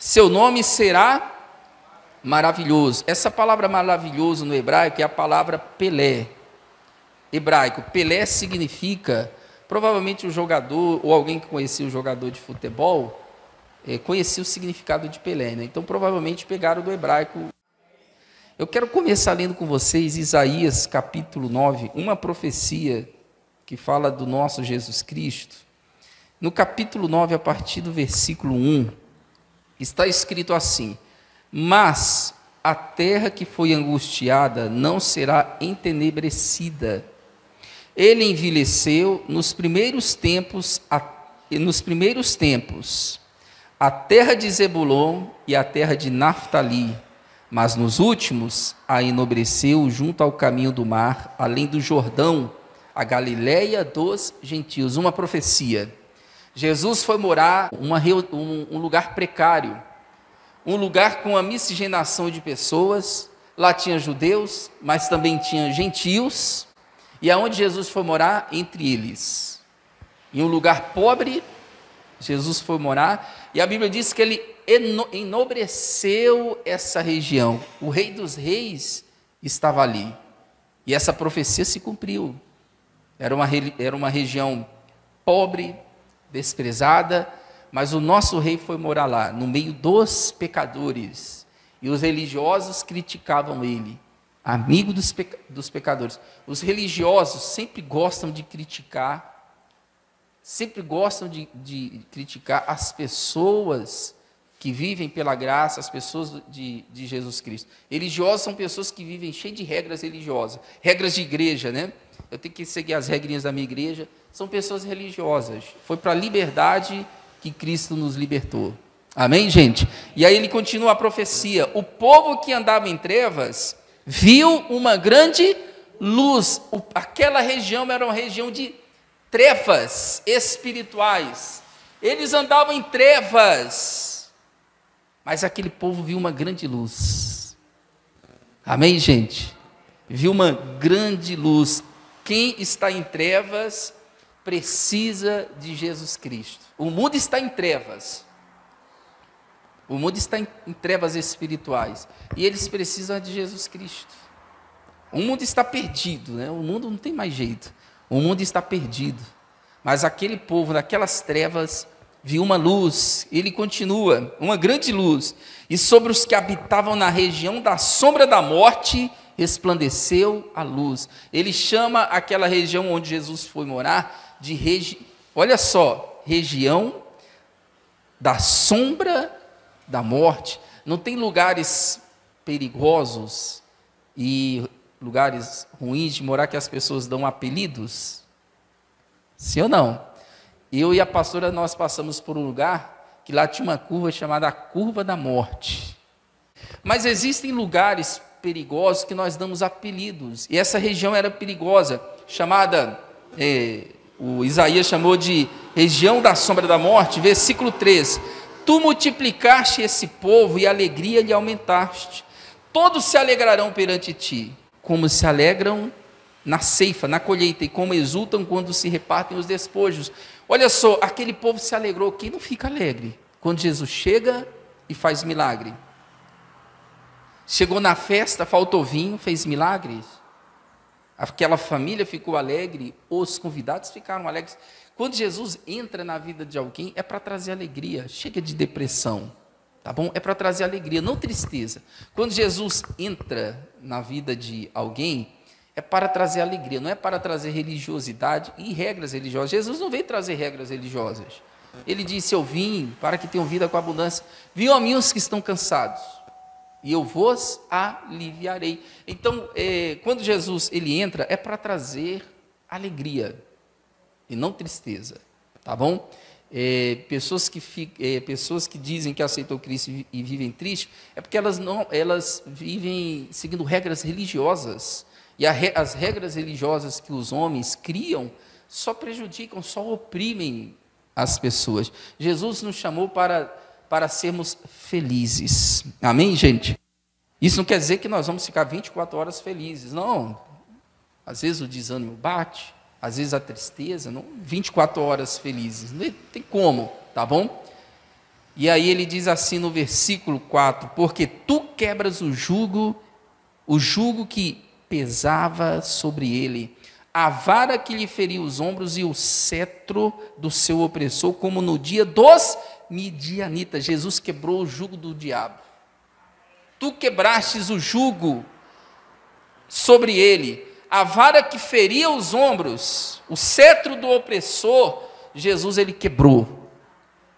Seu nome será maravilhoso. Essa palavra maravilhoso no hebraico é a palavra Pelé. Hebraico, Pelé significa, provavelmente o jogador, ou alguém que conhecia o jogador de futebol, conhecia o significado de Pelé, né? Então provavelmente pegaram do hebraico. Eu quero começar lendo com vocês Isaías capítulo 9, uma profecia que fala do nosso Jesus Cristo. No capítulo 9, a partir do versículo 1, está escrito assim: mas a terra que foi angustiada não será entenebrecida. Ele envelheceu nos primeiros tempos, a terra de Zebulon e a terra de Naftali, mas nos últimos a enobreceu junto ao caminho do mar, além do Jordão, a Galileia dos gentios. Uma profecia. Jesus foi morar um lugar precário, um lugar com a miscigenação de pessoas. Lá tinha judeus, mas também tinha gentios. E aonde Jesus foi morar? Entre eles. Em um lugar pobre, Jesus foi morar. E a Bíblia diz que ele enobreceu essa região. O Rei dos Reis estava ali. E essa profecia se cumpriu. Era uma região pobre, desprezada, mas o nosso rei foi morar lá, no meio dos pecadores. E os religiosos criticavam ele, amigo dos pecadores. Os religiosos sempre gostam de criticar, criticar as pessoas que vivem pela graça, as pessoas de Jesus Cristo. Religiosos são pessoas que vivem cheias de regras religiosas, regras de igreja, né? Eu tenho que seguir as regrinhas da minha igreja. São pessoas religiosas. Foi para a liberdade que Cristo nos libertou. Amém, gente? E aí ele continua a profecia: o povo que andava em trevas viu uma grande luz. Aquela região era uma região de trevas espirituais. Eles andavam em trevas, mas aquele povo viu uma grande luz. Amém, gente? Viu uma grande luz. Quem está em trevas precisa de Jesus Cristo. O mundo está em trevas. O mundo está em trevas espirituais. E eles precisam de Jesus Cristo. O mundo está perdido, né? O mundo não tem mais jeito. O mundo está perdido. Mas aquele povo, naquelas trevas, viu uma luz. Ele continua, uma grande luz. E sobre os que habitavam na região da sombra da morte, resplandeceu a luz. Ele chama aquela região onde Jesus foi morar de olha só, região da sombra da morte. Não tem lugares perigosos e lugares ruins de morar que as pessoas dão apelidos? Sim ou não? Eu e a pastora, nós passamos por um lugar que lá tinha uma curva chamada a Curva da Morte. Mas existem lugares perigosos que nós damos apelidos, e essa região era perigosa, chamada, o Isaías chamou de região da sombra da morte. Versículo 3: tu multiplicaste esse povo e a alegria lhe aumentaste, todos se alegrarão perante ti, como se alegram na ceifa, na colheita, e como exultam quando se repartem os despojos. Olha só, aquele povo se alegrou. Quem não fica alegre quando Jesus chega e faz milagre? Chegou na festa, faltou vinho, fez milagres. Aquela família ficou alegre, os convidados ficaram alegres. Quando Jesus entra na vida de alguém, é para trazer alegria. Chega de depressão, tá bom? É para trazer alegria, não tristeza. Quando Jesus entra na vida de alguém, é para trazer alegria, não é para trazer religiosidade e regras religiosas. Jesus não veio trazer regras religiosas. Ele disse: eu vim para que tenham vida com abundância. Venham a mim os que estão cansados, e eu vos aliviarei. Então, quando Jesus ele entra, é para trazer alegria e não tristeza, tá bom? Pessoas que dizem que aceitam Cristo e vivem tristes, é porque elas vivem seguindo regras religiosas, e as regras religiosas que os homens criam só prejudicam, só oprimem as pessoas. Jesus nos chamou para sermos felizes. Amém, gente? Isso não quer dizer que nós vamos ficar 24 horas felizes, não. Às vezes o desânimo bate, às vezes a tristeza, não 24 horas felizes, não tem como, tá bom? E aí ele diz assim no versículo 4: porque tu quebras o jugo que pesava sobre ele, a vara que lhe feria os ombros e o cetro do seu opressor, como no dia dos midianitas. Jesus quebrou o jugo do diabo. Tu quebrastes o jugo sobre ele, a vara que feria os ombros, o cetro do opressor, Jesus ele quebrou.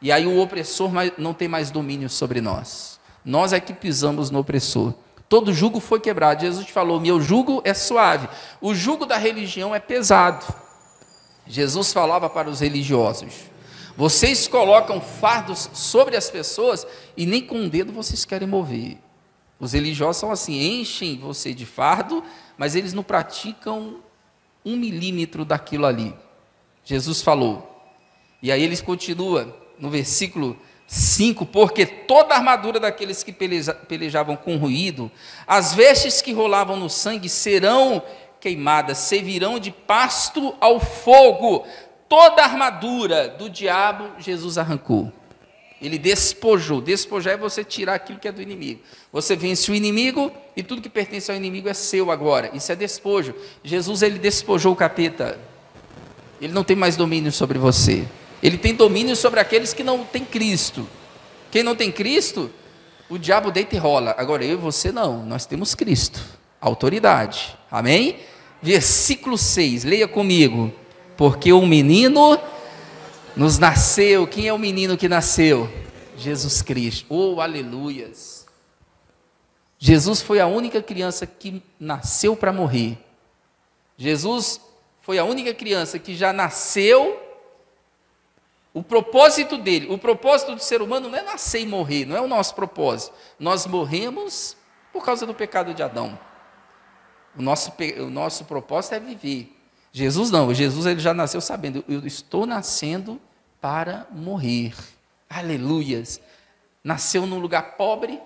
E aí o opressor não tem mais domínio sobre nós. Nós é que pisamos no opressor. Todo jugo foi quebrado. Jesus falou: meu jugo é suave. O jugo da religião é pesado. Jesus falava para os religiosos: vocês colocam fardos sobre as pessoas e nem com o dedo vocês querem mover. Os religiosos são assim, enchem você de fardo, mas eles não praticam 1 milímetro daquilo ali. Jesus falou. E aí eles continuam no versículo 5, porque toda a armadura daqueles que pelejavam com ruído, as vestes que rolavam no sangue serão queimadas, servirão de pasto ao fogo. Toda a armadura do diabo, Jesus arrancou. Ele despojou. Despojar é você tirar aquilo que é do inimigo. Você vence o inimigo e tudo que pertence ao inimigo é seu agora. Isso é despojo. Jesus, ele despojou o capeta. Ele não tem mais domínio sobre você. Ele tem domínio sobre aqueles que não têm Cristo. Quem não tem Cristo, o diabo deita e rola. Agora eu e você não, nós temos Cristo, autoridade. Amém? Versículo 6, leia comigo. Porque o menino nos nasceu. Quem é o menino que nasceu? Jesus Cristo. Oh, aleluias. Jesus foi a única criança que nasceu para morrer. Jesus foi a única criança que já nasceu. O propósito dele, o propósito do ser humano não é nascer e morrer, não é o nosso propósito. Nós morremos por causa do pecado de Adão. O nosso propósito é viver. Jesus não, Jesus ele já nasceu sabendo, eu estou nascendo para morrer. Aleluias. Nasceu num lugar pobre,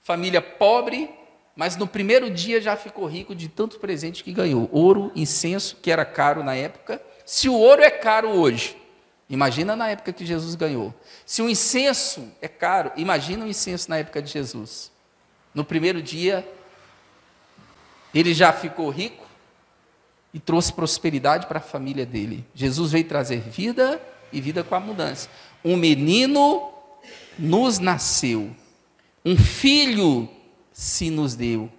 família pobre, mas no primeiro dia já ficou rico de tanto presente que ganhou. Ouro, incenso, que era caro na época. Se o ouro é caro hoje, imagina na época que Jesus ganhou. Se o incenso é caro, imagina o incenso na época de Jesus. No primeiro dia, ele já ficou rico e trouxe prosperidade para a família dele. Jesus veio trazer vida e vida com abundância. Um menino nos nasceu, um filho se nos deu.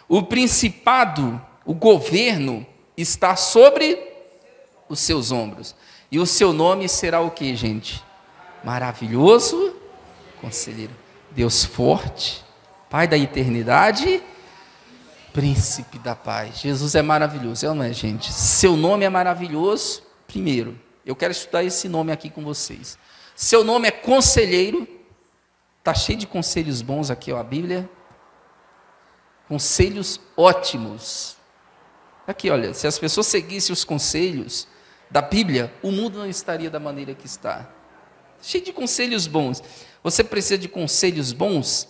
O principado, o governo, está sobre os seus ombros. E o seu nome será o que, gente? Maravilhoso Conselheiro, Deus forte, Pai da eternidade, Príncipe da paz. Jesus é maravilhoso, não é, gente? Seu nome é maravilhoso. Primeiro, eu quero estudar esse nome aqui com vocês. Seu nome é Conselheiro. Está cheio de conselhos bons aqui, ó, a Bíblia. Conselhos ótimos. Aqui, olha, se as pessoas seguissem os conselhos da Bíblia, o mundo não estaria da maneira que está. Cheio de conselhos bons. Você precisa de conselhos bons?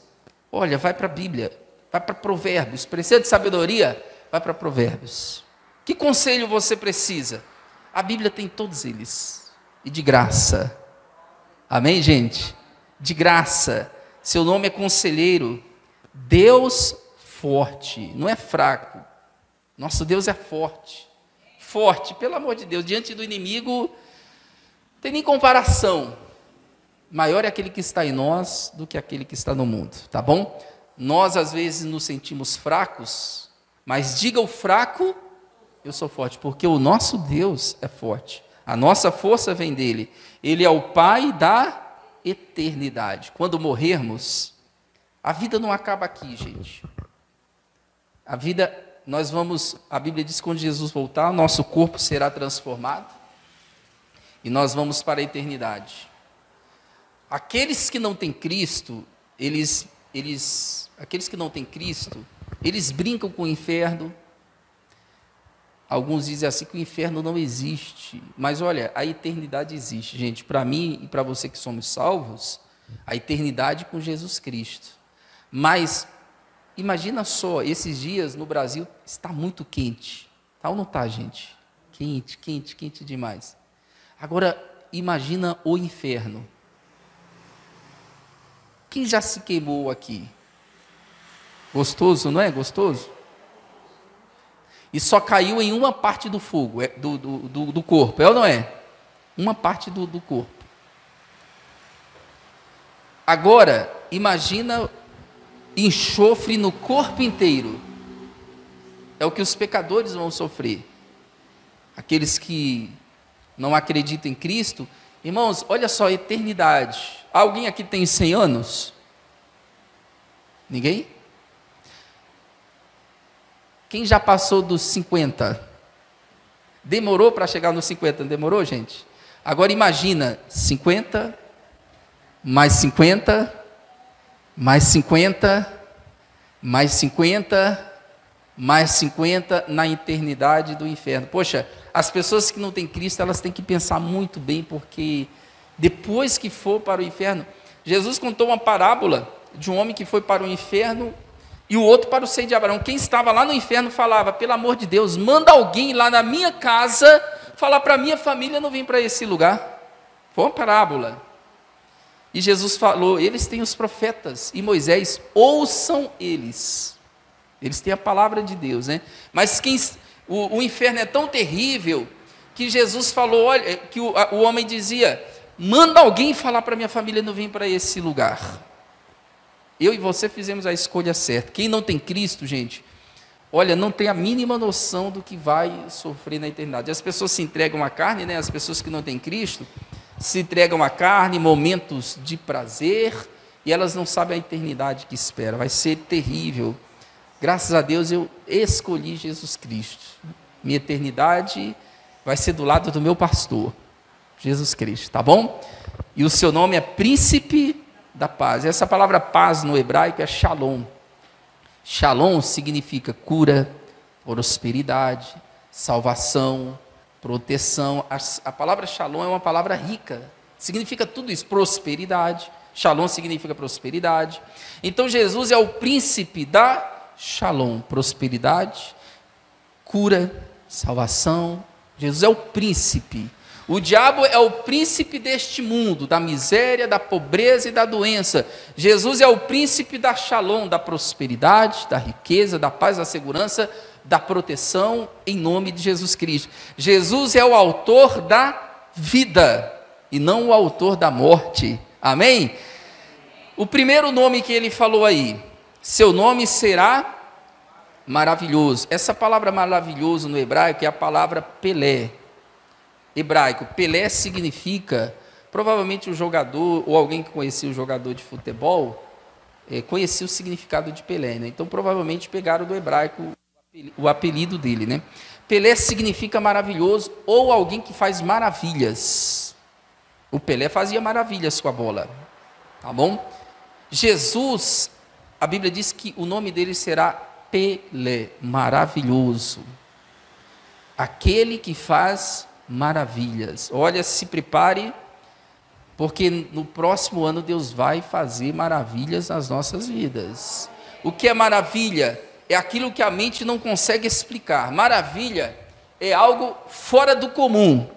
Olha, vai para a Bíblia, vai para Provérbios. Precisa de sabedoria? Vai para Provérbios. Que conselho você precisa? A Bíblia tem todos eles. E de graça. Amém, gente? De graça. Seu nome é Conselheiro. Deus forte, não é fraco. Nosso Deus é forte. Forte, pelo amor de Deus, diante do inimigo, não tem nem comparação. Maior é aquele que está em nós do que aquele que está no mundo, tá bom? Nós às vezes nos sentimos fracos, mas diga o fraco, eu sou forte, porque o nosso Deus é forte. A nossa força vem dele. Ele é o Pai da eternidade. Quando morrermos, a vida não acaba aqui, gente. A vida, a Bíblia diz que quando Jesus voltar, o nosso corpo será transformado e nós vamos para a eternidade. Aqueles que não têm Cristo, eles brincam com o inferno. Alguns dizem assim que o inferno não existe, mas olha, a eternidade existe, gente. Para mim e para você que somos salvos, a eternidade com Jesus Cristo. Mas imagina só, esses dias no Brasil está muito quente. Tá ou não está, gente? Quente, quente, quente demais. Agora, imagina o inferno. Quem já se queimou aqui? Gostoso, não é gostoso? E só caiu em uma parte do fogo, do corpo, é ou não é? Uma parte do corpo. Agora, imagina enxofre no corpo inteiro. É o que os pecadores vão sofrer. Aqueles que não acreditam em Cristo. Irmãos, olha só, eternidade. Alguém aqui tem 100 anos? Ninguém? Quem já passou dos 50? Demorou para chegar nos 50, não demorou, gente? Agora imagina, 50, mais 50, mais 50, mais 50, mais 50 na eternidade do inferno. Poxa, as pessoas que não têm Cristo, elas têm que pensar muito bem, porque depois que for para o inferno, Jesus contou uma parábola de um homem que foi para o inferno e o outro para o seio de Abraão. Quem estava lá no inferno falava, pelo amor de Deus, manda alguém lá na minha casa falar para a minha família não vir para esse lugar. Foi uma parábola. E Jesus falou, eles têm os profetas e Moisés, ouçam eles. Eles têm a palavra de Deus, né? Mas o inferno é tão terrível que Jesus falou, olha, que o homem dizia, manda alguém falar para a minha família não vir para esse lugar. Eu e você fizemos a escolha certa. Quem não tem Cristo, gente, olha, não tem a mínima noção do que vai sofrer na eternidade. As pessoas se entregam à carne, né? As pessoas que não têm Cristo se entregam à carne, momentos de prazer, e elas não sabem a eternidade que espera. Vai ser terrível. Graças a Deus eu escolhi Jesus Cristo. Minha eternidade vai ser do lado do meu pastor, Jesus Cristo, tá bom? E o seu nome é Príncipe da Paz. Essa palavra paz no hebraico é shalom. Shalom significa cura, prosperidade, salvação, proteção. A palavra shalom é uma palavra rica, significa tudo isso, prosperidade. Shalom significa prosperidade. Então Jesus é o príncipe da shalom, prosperidade, cura, salvação. Jesus é o príncipe. O diabo é o príncipe deste mundo, da miséria, da pobreza e da doença. Jesus é o príncipe da shalom, da prosperidade, da riqueza, da paz, da segurança, da proteção, em nome de Jesus Cristo. Jesus é o autor da vida e não o autor da morte. Amém? O primeiro nome que ele falou aí, seu nome será maravilhoso. Essa palavra maravilhoso no hebraico é a palavra Pelé. Hebraico, Pelé significa, provavelmente o jogador, ou alguém que conhecia o jogador de futebol, conhecia o significado de Pelé, né? Então provavelmente pegaram do hebraico o apelido dele, né? Pelé significa maravilhoso, ou alguém que faz maravilhas. O Pelé fazia maravilhas com a bola, tá bom? Jesus, a Bíblia diz que o nome dele será Pelé, maravilhoso. Aquele que faz maravilhas. Olha, se prepare, porque no próximo ano Deus vai fazer maravilhas nas nossas vidas. O que é maravilha? É aquilo que a mente não consegue explicar. Maravilha é algo fora do comum.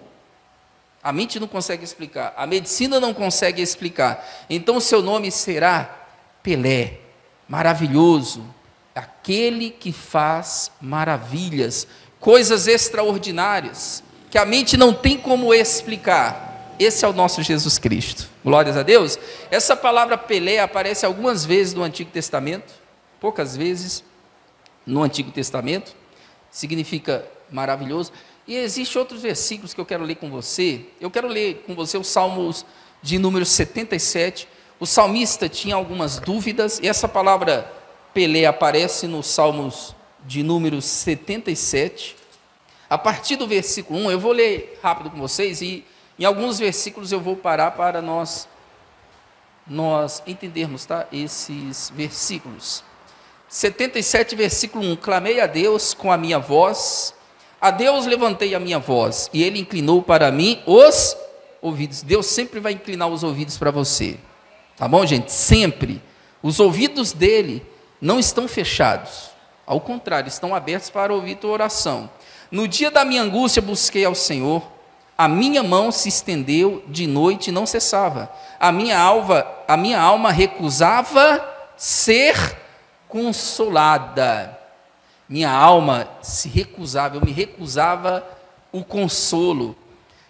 A mente não consegue explicar, a medicina não consegue explicar. Então o seu nome será Pelé, maravilhoso, aquele que faz maravilhas, coisas extraordinárias, que a mente não tem como explicar. Esse é o nosso Jesus Cristo. Glórias a Deus. Essa palavra Pelé aparece algumas vezes no Antigo Testamento, poucas vezes no Antigo Testamento, significa maravilhoso. E existem outros versículos que eu quero ler com você. Eu quero ler com você os Salmos de número 77. O salmista tinha algumas dúvidas, e essa palavra Pelé aparece nos Salmos de número 77. A partir do versículo 1, eu vou ler rápido com vocês, e em alguns versículos eu vou parar para nós entendermos, tá? Esses versículos. 77, versículo 1. Clamei a Deus com a minha voz, a Deus levantei a minha voz, e Ele inclinou para mim os ouvidos. Deus sempre vai inclinar os ouvidos para você, tá bom, gente? Sempre. Os ouvidos dele não estão fechados, ao contrário, estão abertos para ouvir tua oração. No dia da minha angústia busquei ao Senhor, A minha mão se estendeu de noite e não cessava. A minha alma recusava ser consolada. Minha alma se recusava, eu me recusava o consolo.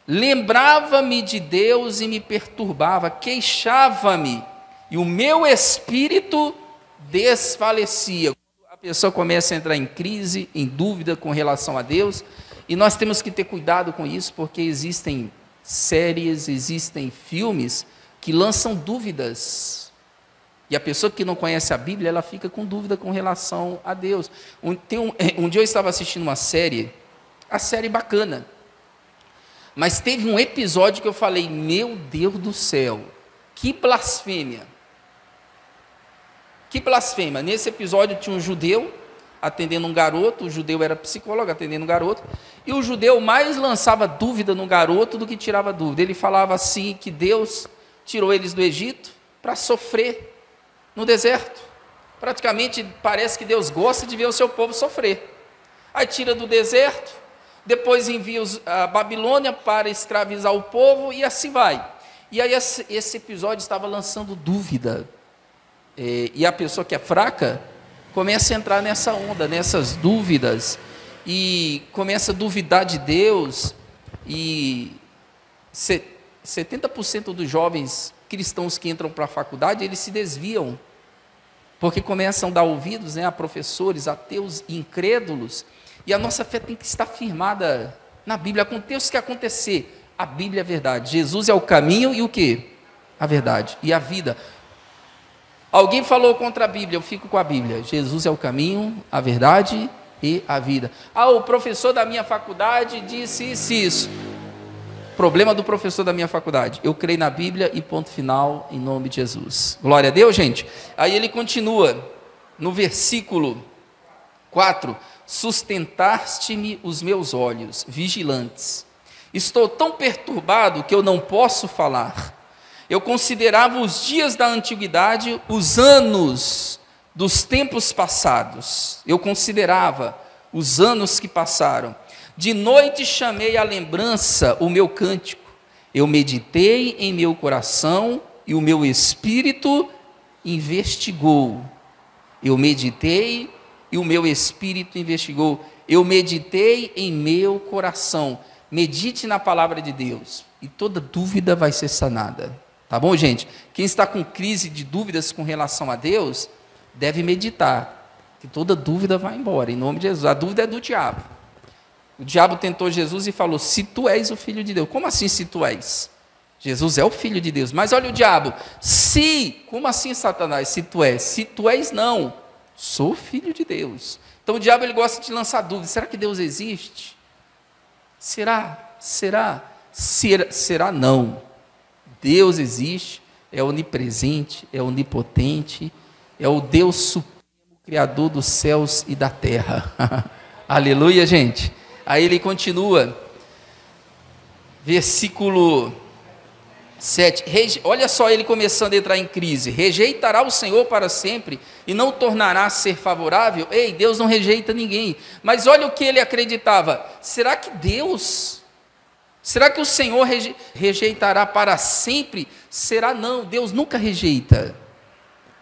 Lembrava-me de Deus e me perturbava, queixava-me, e o meu espírito desfalecia. Quando a pessoa começa a entrar em crise, em dúvida com relação a Deus, e nós temos que ter cuidado com isso, porque existem séries, existem filmes que lançam dúvidas. E a pessoa que não conhece a Bíblia, ela fica com dúvida com relação a Deus. Um dia eu estava assistindo uma série, a série bacana, mas teve um episódio que eu falei, meu Deus do céu, que blasfêmia. Que blasfêmia. Nesse episódio tinha um judeu atendendo um garoto, o judeu era psicólogo atendendo um garoto, e o judeu mais lançava dúvida no garoto do que tirava dúvida. Ele falava assim, que Deus tirou eles do Egito para sofrer no deserto. Praticamente parece que Deus gosta de ver o seu povo sofrer. Aí tira do deserto, depois envia a Babilônia para escravizar o povo, e assim vai. E aí esse episódio estava lançando dúvida, e a pessoa que é fraca começa a entrar nessa onda, nessas dúvidas, e começa a duvidar de Deus, e 70% dos jovens cristãos que entram para a faculdade, eles se desviam, porque começam a dar ouvidos, a professores, ateus, incrédulos, e a nossa fé tem que estar firmada na Bíblia. Aconteça o que acontecer, a Bíblia é a verdade. Jesus é o caminho e o quê? A verdade e a vida. Alguém falou contra a Bíblia, eu fico com a Bíblia. Jesus é o caminho, a verdade e a vida. O professor da minha faculdade disse isso. Problema do professor da minha faculdade. Eu creio na Bíblia e ponto final, em nome de Jesus. Glória a Deus, gente. Aí ele continua, no versículo 4, sustentaste-me os meus olhos, vigilantes. Estou tão perturbado que eu não posso falar. Eu considerava os dias da antiguidade, os anos dos tempos passados. Eu considerava os anos que passaram. De noite chamei à lembrança o meu cântico. Eu meditei em meu coração e o meu espírito investigou. Eu meditei e o meu espírito investigou. Eu meditei em meu coração. Medite na palavra de Deus e toda dúvida vai ser sanada. Tá bom, gente? Quem está com crise de dúvidas com relação a Deus, deve meditar, que toda dúvida vai embora, em nome de Jesus. A dúvida é do diabo. O diabo tentou Jesus e falou, se tu és o Filho de Deus. Como assim se tu és? Jesus é o Filho de Deus. Mas olha o diabo, como assim, Satanás, se tu és não, sou Filho de Deus. Então o diabo ele gosta de lançar dúvidas, será que Deus existe? Será não. Deus existe, é onipresente, é onipotente, é o Deus supremo, Criador dos céus e da terra. Aleluia, gente. Aí ele continua, versículo 7, olha só ele começando a entrar em crise, rejeitará o Senhor para sempre e não tornará a ser favorável? Ei, Deus não rejeita ninguém, mas olha o que ele acreditava, será que o Senhor rejeitará para sempre? Será não, Deus nunca rejeita.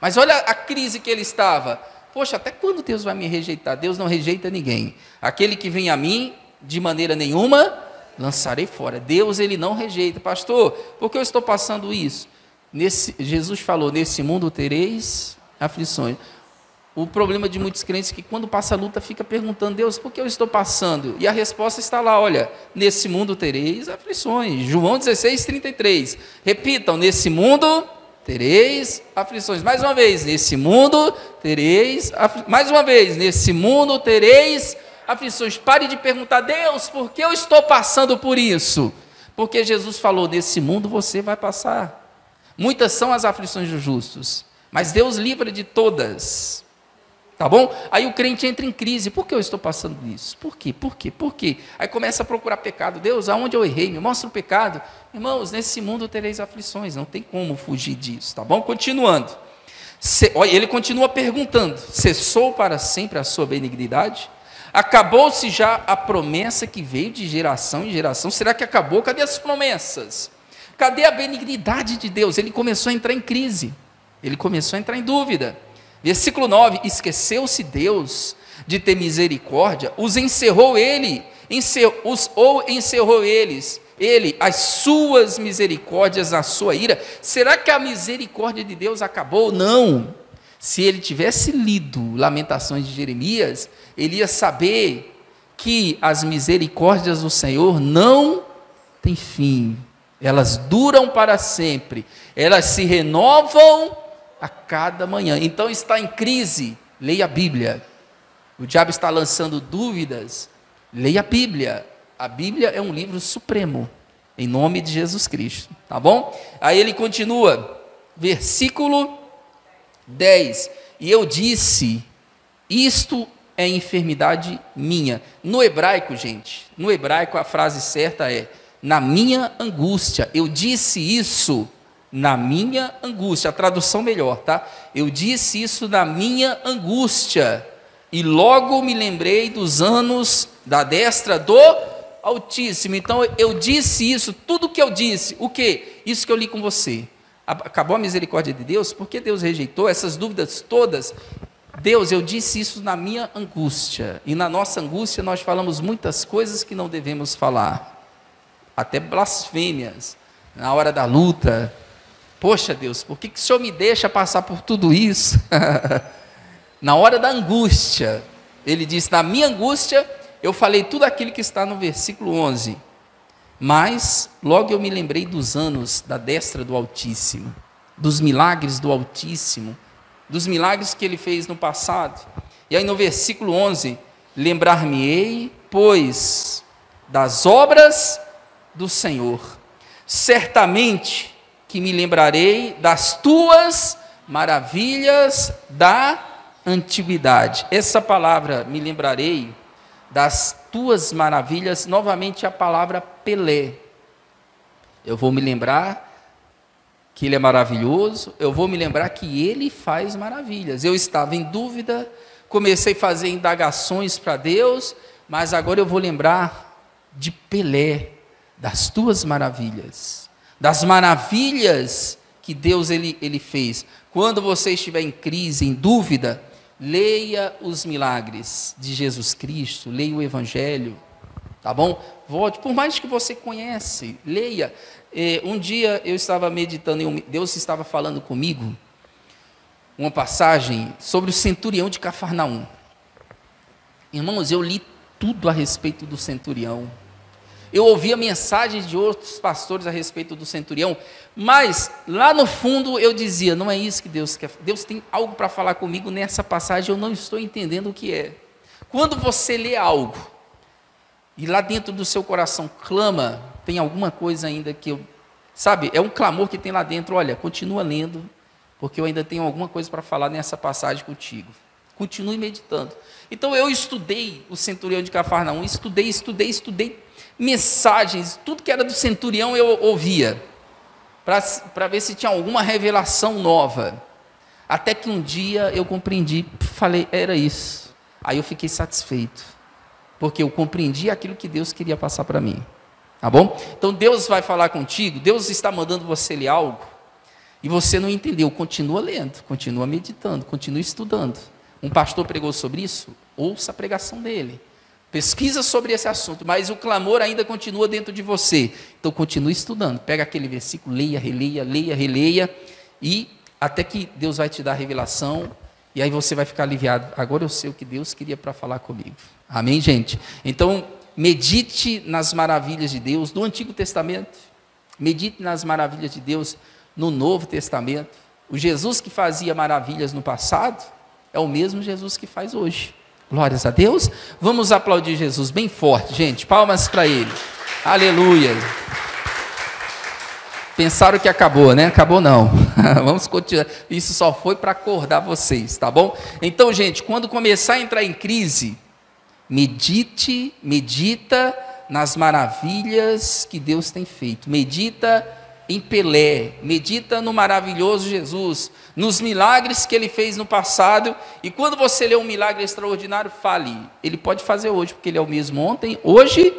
Mas olha a crise que ele estava. Poxa, até quando Deus vai me rejeitar? Deus não rejeita ninguém. Aquele que vem a mim, de maneira nenhuma, lançarei fora. Deus, ele não rejeita. Pastor, por que eu estou passando isso? Jesus falou, nesse mundo tereis aflições. O problema de muitos crentes é que quando passa a luta, fica perguntando, Deus, por que eu estou passando? E a resposta está lá, olha, nesse mundo tereis aflições. João 16:33. Repitam, nesse mundo tereis aflições. Mais uma vez, nesse mundo tereis aflições. Mais uma vez, nesse mundo tereis aflições. Pare de perguntar, Deus, por que eu estou passando por isso? Porque Jesus falou, nesse mundo você vai passar. Muitas são as aflições dos justos, mas Deus livra de todas. Tá bom? Aí o crente entra em crise. Por que eu estou passando isso? Por quê? Por quê? Por quê? Aí começa a procurar pecado. Deus, aonde eu errei? Me mostra o pecado. Irmãos, nesse mundo tereis aflições. Não tem como fugir disso. Tá bom? Continuando. Ele continua perguntando. Cessou para sempre a sua benignidade? Acabou-se já a promessa que veio de geração em geração. Será que acabou? Cadê as promessas? Cadê a benignidade de Deus? Ele começou a entrar em crise. Ele começou a entrar em dúvida. Versículo 9: esqueceu-se Deus de ter misericórdia, os encerrou ele, encerrou ele as suas misericórdias na sua ira. Será que a misericórdia de Deus acabou? Não. Se ele tivesse lido Lamentações de Jeremias, ele ia saber que as misericórdias do Senhor não têm fim, elas duram para sempre, elas se renovam a cada manhã. Então está em crise, leia a Bíblia. O diabo está lançando dúvidas, leia a Bíblia. A Bíblia é um livro supremo, em nome de Jesus Cristo, tá bom? Aí ele continua, versículo 10: e eu disse, isto é enfermidade minha. No hebraico, gente, no hebraico a frase certa é, na minha angústia. Eu disse isso na minha angústia. A tradução melhor, tá? Eu disse isso na minha angústia, e logo me lembrei dos anos da destra do Altíssimo. Então eu disse isso, tudo que eu disse, o que? Isso que eu li com você. Acabou a misericórdia de Deus? Por que Deus rejeitou essas dúvidas todas? Deus, eu disse isso na minha angústia, e na nossa angústia nós falamos muitas coisas que não devemos falar, até blasfêmias, na hora da luta. Poxa Deus, por que o Senhor me deixa passar por tudo isso? Na hora da angústia, ele disse, na minha angústia, eu falei tudo aquilo que está no versículo 11, mas logo eu me lembrei dos anos da destra do Altíssimo, dos milagres do Altíssimo, dos milagres que ele fez no passado. E aí no versículo 11, lembrar-me-ei, pois, das obras do Senhor, certamente que me lembrarei das tuas maravilhas da antiguidade. Essa palavra, me lembrarei das tuas maravilhas, novamente a palavra Pelé. Eu vou me lembrar que ele é maravilhoso, eu vou me lembrar que ele faz maravilhas. Eu estava em dúvida, comecei a fazer indagações para Deus, mas agora eu vou lembrar de Pelé, das tuas maravilhas, das maravilhas que Deus ele fez. Quando você estiver em crise, em dúvida, leia os milagres de Jesus Cristo, leia o Evangelho, tá bom? Volte, por mais que você conhece, leia. Um dia eu estava meditando, Deus estava falando comigo, uma passagem sobre o centurião de Cafarnaum. Irmãos, eu li tudo a respeito do centurião. Eu ouvia mensagens de outros pastores a respeito do centurião, mas lá no fundo eu dizia, não é isso que Deus quer. Deus tem algo para falar comigo nessa passagem, eu não estou entendendo o que é. Quando você lê algo, e lá dentro do seu coração clama, tem alguma coisa ainda que eu... Sabe, é um clamor que tem lá dentro, olha, continua lendo, porque eu ainda tenho alguma coisa para falar nessa passagem contigo. Continue meditando. Então eu estudei o centurião de Cafarnaum, estudei mensagens, tudo que era do centurião eu ouvia, para ver se tinha alguma revelação nova. Até que um dia eu compreendi, falei, era isso. Aí eu fiquei satisfeito, porque eu compreendi aquilo que Deus queria passar para mim. Tá bom? Então Deus vai falar contigo, Deus está mandando você ler algo, e você não entendeu, continua lendo, continua meditando, continua estudando. Um pastor pregou sobre isso, ouça a pregação dele. Pesquisa sobre esse assunto, mas o clamor ainda continua dentro de você. Então continue estudando, pega aquele versículo, leia, releia, e até que Deus vai te dar a revelação, e aí você vai ficar aliviado. Agora eu sei o que Deus queria para falar comigo. Amém, gente? Então, medite nas maravilhas de Deus no Antigo Testamento, medite nas maravilhas de Deus no Novo Testamento. O Jesus que fazia maravilhas no passado é o mesmo Jesus que faz hoje. Glórias a Deus. Vamos aplaudir Jesus bem forte, gente. Palmas para Ele. Aleluia. Pensaram que acabou, né? Acabou não. Vamos continuar. Isso só foi para acordar vocês, tá bom? Então, gente, quando começar a entrar em crise, medita nas maravilhas que Deus tem feito. Medita em Pelé, medita no maravilhoso Jesus, nos milagres que ele fez no passado, e quando você lê um milagre extraordinário, fale, ele pode fazer hoje, porque ele é o mesmo ontem, hoje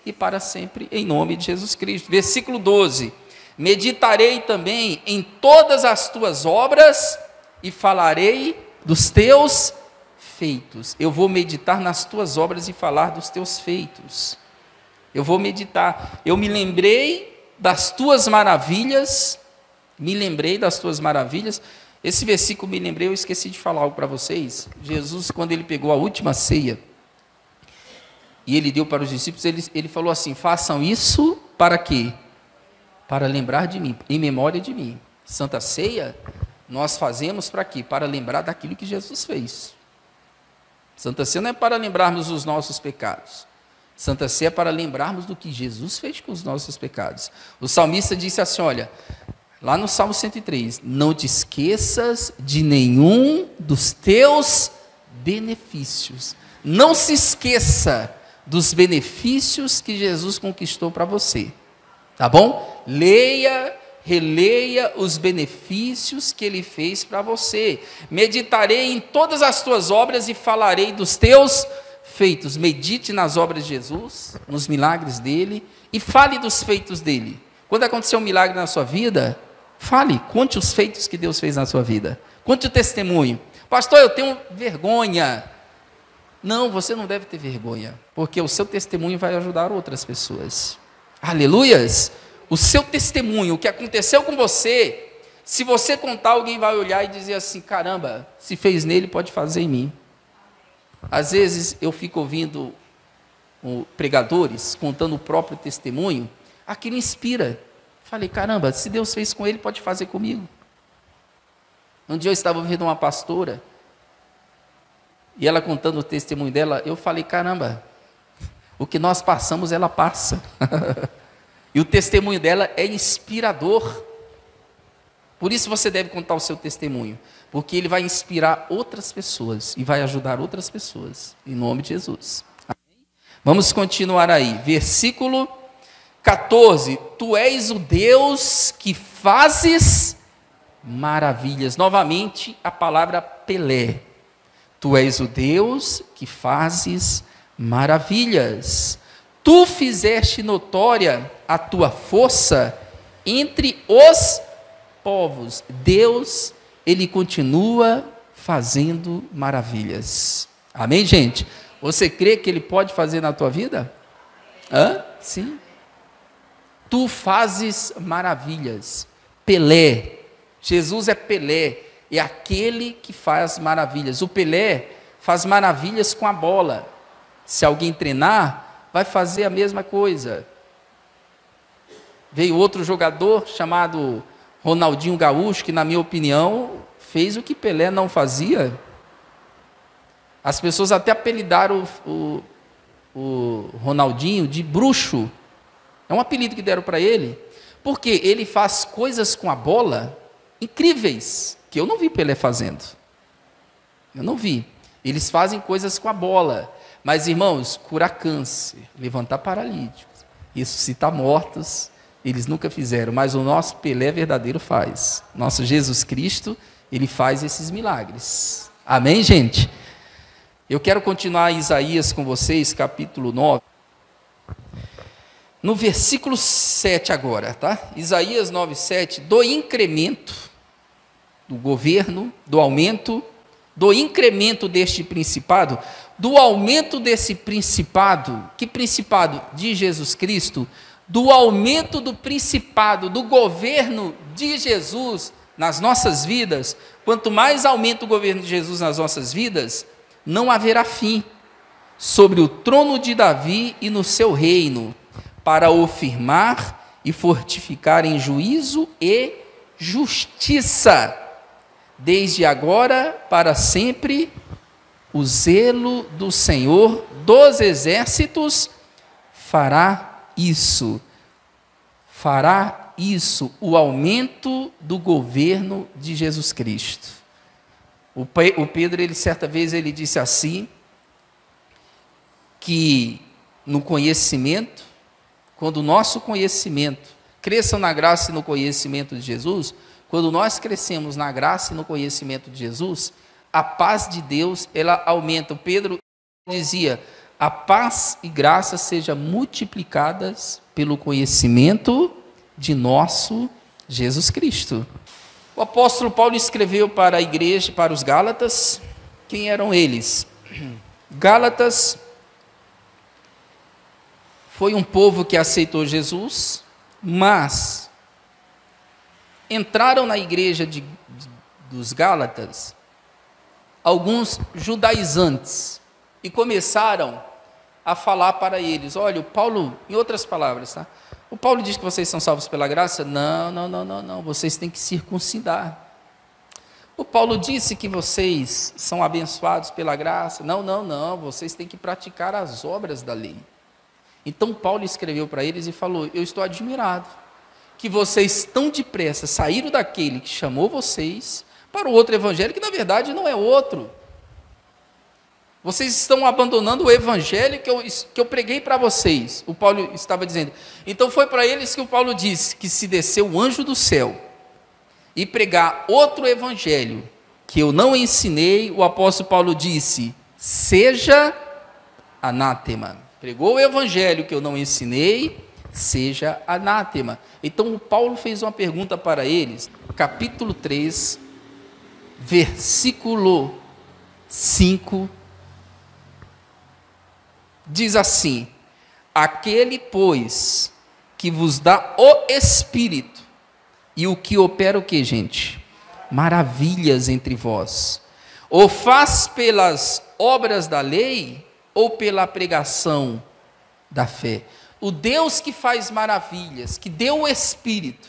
e para sempre, em nome de Jesus Cristo. Versículo 12, meditarei também em todas as tuas obras, e falarei dos teus feitos. Eu vou meditar nas tuas obras e falar dos teus feitos. Eu vou meditar. Eu me lembrei das tuas maravilhas. Esse versículo me lembrei, eu esqueci de falar algo para vocês. Jesus, quando ele pegou a última ceia, e ele deu para os discípulos, ele falou assim, façam isso para quê? Para lembrar de mim, em memória de mim. Santa Ceia, nós fazemos para quê? Para lembrar daquilo que Jesus fez. Santa Ceia não é para lembrarmos dos nossos pecados. Santa Ceia é para lembrarmos do que Jesus fez com os nossos pecados. O salmista disse assim, olha, lá no Salmo 103, não te esqueças de nenhum dos teus benefícios. Não se esqueça dos benefícios que Jesus conquistou para você. Tá bom? Leia, releia os benefícios que ele fez para você. Meditarei em todas as tuas obras e falarei dos teus feitos. Medite nas obras de Jesus, nos milagres dele, e fale dos feitos dele. Quando acontecer um milagre na sua vida, fale, conte os feitos que Deus fez na sua vida. Conte o testemunho. Pastor, eu tenho vergonha. Não, você não deve ter vergonha, porque o seu testemunho vai ajudar outras pessoas. Aleluias! O seu testemunho, o que aconteceu com você, se você contar, alguém vai olhar e dizer assim, caramba, se fez nele, pode fazer em mim. Às vezes eu fico ouvindo pregadores contando o próprio testemunho, aquilo inspira. Falei, caramba, se Deus fez com ele, pode fazer comigo. Um dia eu estava ouvindo uma pastora, e ela contando o testemunho dela, eu falei, caramba, o que nós passamos, ela passa. E o testemunho dela é inspirador. Por isso você deve contar o seu testemunho, porque ele vai inspirar outras pessoas e vai ajudar outras pessoas, em nome de Jesus. Amém? Vamos continuar aí, versículo 14, tu és o Deus que fazes maravilhas. Novamente a palavra Pelé, tu és o Deus que fazes maravilhas. Tu fizeste notória a tua força entre os povos. Deus, ele continua fazendo maravilhas. Amém, gente? Você crê que ele pode fazer na tua vida? Sim. Tu fazes maravilhas. Pelé. Jesus é Pelé. É aquele que faz maravilhas. O Pelé faz maravilhas com a bola. Se alguém treinar, vai fazer a mesma coisa. Veio outro jogador chamado Ronaldinho Gaúcho, que na minha opinião, fez o que Pelé não fazia. As pessoas até apelidaram o Ronaldinho de bruxo. É um apelido que deram para ele, porque ele faz coisas com a bola incríveis, que eu não vi Pelé fazendo. Eu não vi. Eles fazem coisas com a bola. Mas, irmãos, curar câncer, levantar paralíticos, ressuscitar mortos, eles nunca fizeram, mas o nosso Pelé verdadeiro faz. Nosso Jesus Cristo, ele faz esses milagres. Amém, gente? Eu quero continuar Isaías com vocês, capítulo 9. No versículo 7 agora, tá? Isaías 9, 7, do incremento do governo, do aumento, do incremento deste principado, do aumento desse principado. Que principado? De Jesus Cristo. Do aumento do principado, do governo de Jesus nas nossas vidas. Quanto mais aumenta o governo de Jesus nas nossas vidas, não haverá fim sobre o trono de Davi e no seu reino, para o firmar e fortificar em juízo e justiça, desde agora para sempre. O zelo do Senhor dos exércitos fará isso. Fará isso, o aumento do governo de Jesus Cristo. O Pedro, certa vez, ele disse assim, que no conhecimento, quando o nosso conhecimento cresçam na graça e no conhecimento de Jesus, quando nós crescemos na graça e no conhecimento de Jesus, a paz de Deus, ela aumenta. Pedro dizia, a paz e graça sejam multiplicadas pelo conhecimento de nosso Jesus Cristo. O apóstolo Paulo escreveu para a igreja, para os Gálatas. Quem eram eles? Gálatas foi um povo que aceitou Jesus, mas entraram na igreja dos Gálatas alguns judaizantes e começaram a falar para eles, olha, o Paulo, em outras palavras, tá? O Paulo diz que vocês são salvos pela graça? Não, vocês têm que circuncidar. O Paulo disse que vocês são abençoados pela graça? Não, vocês têm que praticar as obras da lei. Então Paulo escreveu para eles e falou, eu estou admirado que vocês tão depressa saíram daquele que chamou vocês para o outro evangelho, que na verdade não é outro. Vocês estão abandonando o evangelho que eu preguei para vocês. O Paulo estava dizendo. Então foi para eles que o Paulo disse que se descer o anjo do céu e pregar outro evangelho que eu não ensinei, o apóstolo Paulo disse, seja anátema. Pregou o evangelho que eu não ensinei, seja anátema. Então o Paulo fez uma pergunta para eles, capítulo 3, versículo 5, diz assim, aquele, pois, que vos dá o Espírito, e o que opera o que, gente? Maravilhas entre vós. Ou faz pelas obras da lei, ou pela pregação da fé. O Deus que faz maravilhas, que deu o Espírito,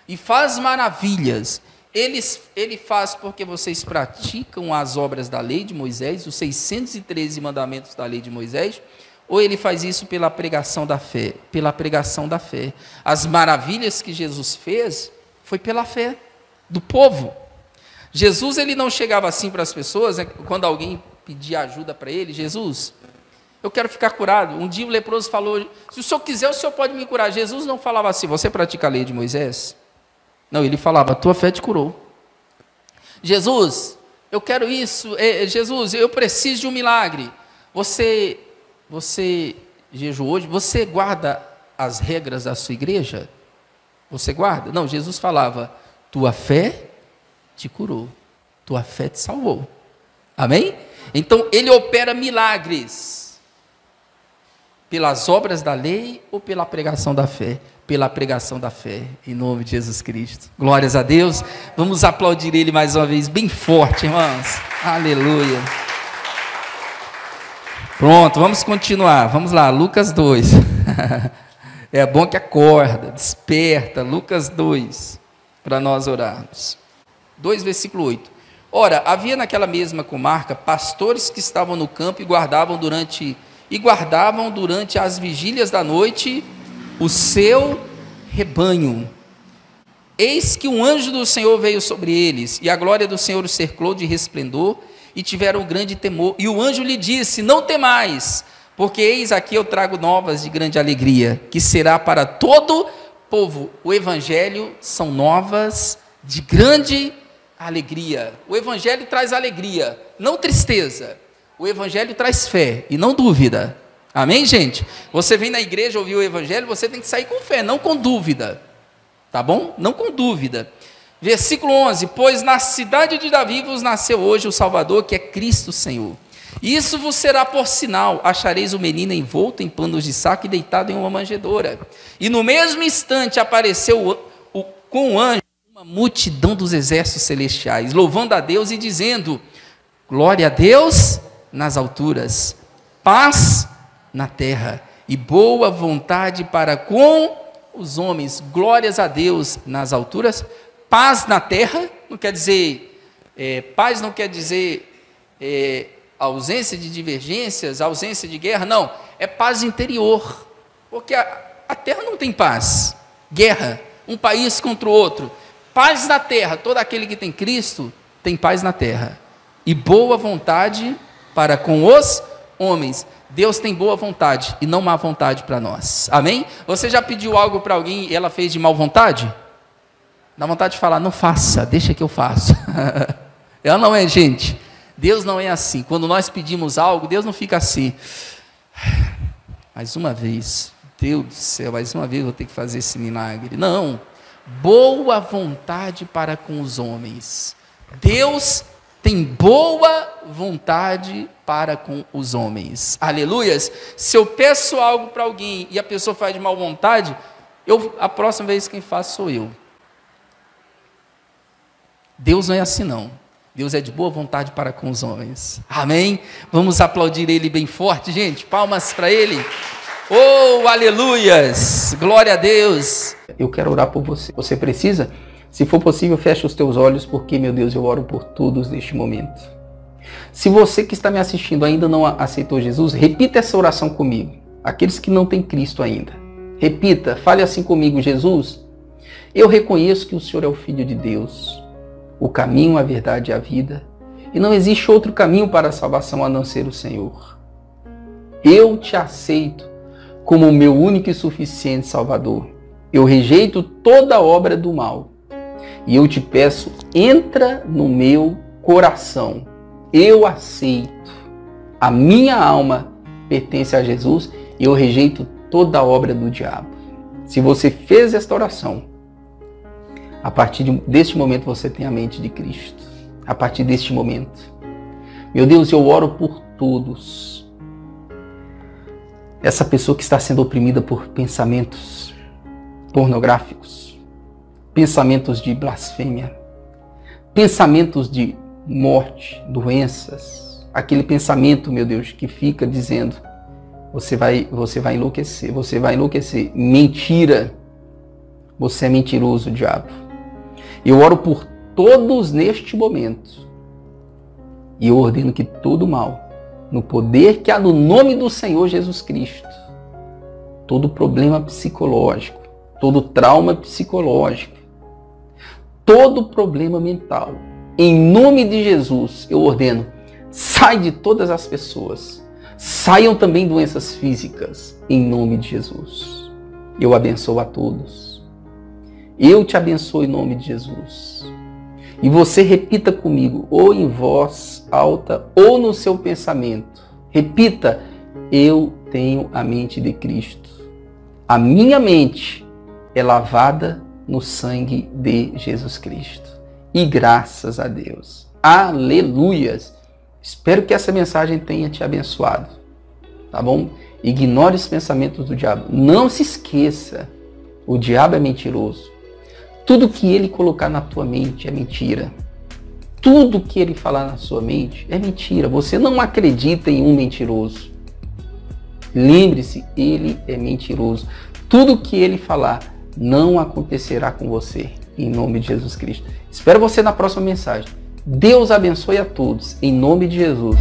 e faz maravilhas, ele faz porque vocês praticam as obras da lei de Moisés, os 613 mandamentos da lei de Moisés, ou ele faz isso pela pregação da fé? Pela pregação da fé. As maravilhas que Jesus fez, foi pela fé do povo. Jesus, ele não chegava assim para as pessoas, quando alguém pedia ajuda para ele, Jesus, eu quero ficar curado. Um dia o leproso falou, se o senhor quiser, o senhor pode me curar. Jesus não falava assim, você pratica a lei de Moisés? Não, ele falava, tua fé te curou. Jesus, eu quero isso. Jesus, eu preciso de um milagre. Você jejuou hoje? Você guarda as regras da sua igreja? Você guarda? Não, Jesus falava, tua fé te curou. Tua fé te salvou. Amém? Então, ele opera milagres. Pelas obras da lei ou pela pregação da fé? Pela pregação da fé, em nome de Jesus Cristo. Glórias a Deus. Vamos aplaudir ele mais uma vez, bem forte, irmãos. Aleluia. Pronto, vamos continuar. Vamos lá, Lucas 2. É bom que acorda, desperta. Lucas 2, para nós orarmos. 2, versículo 8. Ora, havia naquela mesma comarca pastores que estavam no campo e guardavam durante as vigílias da noite o seu rebanho. Eis que um anjo do Senhor veio sobre eles, e a glória do Senhor os cercou de resplendor, e tiveram grande temor. E o anjo lhe disse, não temais, porque eis aqui eu trago novas de grande alegria, que será para todo povo. O evangelho são novas de grande alegria. O evangelho traz alegria, não tristeza. O evangelho traz fé e não dúvida. Amém, gente? Você vem na igreja ouvir o evangelho, você tem que sair com fé, não com dúvida. Tá bom? Não com dúvida. Versículo 11, pois na cidade de Davi vos nasceu hoje o Salvador, que é Cristo Senhor. Isso vos será por sinal, achareis o menino envolto em panos de saco e deitado em uma manjedoura. E no mesmo instante apareceu com o anjo uma multidão dos exércitos celestiais, louvando a Deus e dizendo, glória a Deus nas alturas, paz na terra e boa vontade para com os homens. Glórias a Deus nas alturas, paz na terra, não quer dizer, paz não quer dizer ausência de divergências, ausência de guerra, não, é paz interior, porque a terra não tem paz, guerra, um país contra o outro, paz na terra, todo aquele que tem Cristo tem paz na terra, e boa vontade para com os homens, Deus tem boa vontade e não má vontade para nós. Amém? Você já pediu algo para alguém e ela fez de má vontade? Dá vontade de falar, não faça, deixa que eu faço. Ela não é, gente. Deus não é assim. Quando nós pedimos algo, Deus não fica assim. Mais uma vez, Deus do céu, mais uma vez eu vou ter que fazer esse milagre. Não. Boa vontade para com os homens. Deus tem boa vontade para com os homens. Aleluias. Se eu peço algo para alguém e a pessoa faz de má vontade, a próxima vez quem faz sou eu. Deus não é assim não. Deus é de boa vontade para com os homens. Amém? Vamos aplaudir Ele bem forte, gente. Palmas para Ele. Oh, aleluias. Glória a Deus. Eu quero orar por você. Você precisa? Se for possível, feche os teus olhos, porque, meu Deus, eu oro por todos neste momento. Se você que está me assistindo ainda não aceitou Jesus, repita essa oração comigo. Aqueles que não têm Cristo ainda. Repita, fale assim comigo: Jesus, eu reconheço que o Senhor é o Filho de Deus, o caminho, a verdade e a vida, e não existe outro caminho para a salvação a não ser o Senhor. Eu te aceito como o meu único e suficiente Salvador. Eu rejeito toda obra do mal. E eu te peço, entra no meu coração. Eu aceito. A minha alma pertence a Jesus e eu rejeito toda obra do diabo. Se você fez esta oração, a partir deste momento você tem a mente de Cristo. A partir deste momento. Meu Deus, eu oro por todos. Essa pessoa que está sendo oprimida por pensamentos pornográficos, pensamentos de blasfêmia, pensamentos de morte, doenças, aquele pensamento, meu Deus, que fica dizendo, você vai enlouquecer, mentira, você é mentiroso, diabo. Eu oro por todos neste momento, e eu ordeno que todo mal, no poder que há no nome do Senhor Jesus Cristo, todo problema psicológico, todo trauma psicológico, todo problema mental, em nome de Jesus, eu ordeno, sai de todas as pessoas, saiam também doenças físicas, em nome de Jesus. Eu abençoo a todos. Eu te abençoo em nome de Jesus. E você repita comigo, ou em voz alta, ou no seu pensamento. Repita, eu tenho a mente de Cristo. A minha mente é lavada no sangue de Jesus Cristo. E graças a Deus. Aleluias. Espero que essa mensagem tenha te abençoado. Tá bom? Ignore os pensamentos do diabo. Não se esqueça. O diabo é mentiroso. Tudo que ele colocar na tua mente é mentira. Tudo que ele falar na sua mente é mentira. Você não acredita em um mentiroso. Lembre-se, ele é mentiroso. Tudo que ele falar não acontecerá com você. Em nome de Jesus Cristo. Espero você na próxima mensagem. Deus abençoe a todos. Em nome de Jesus.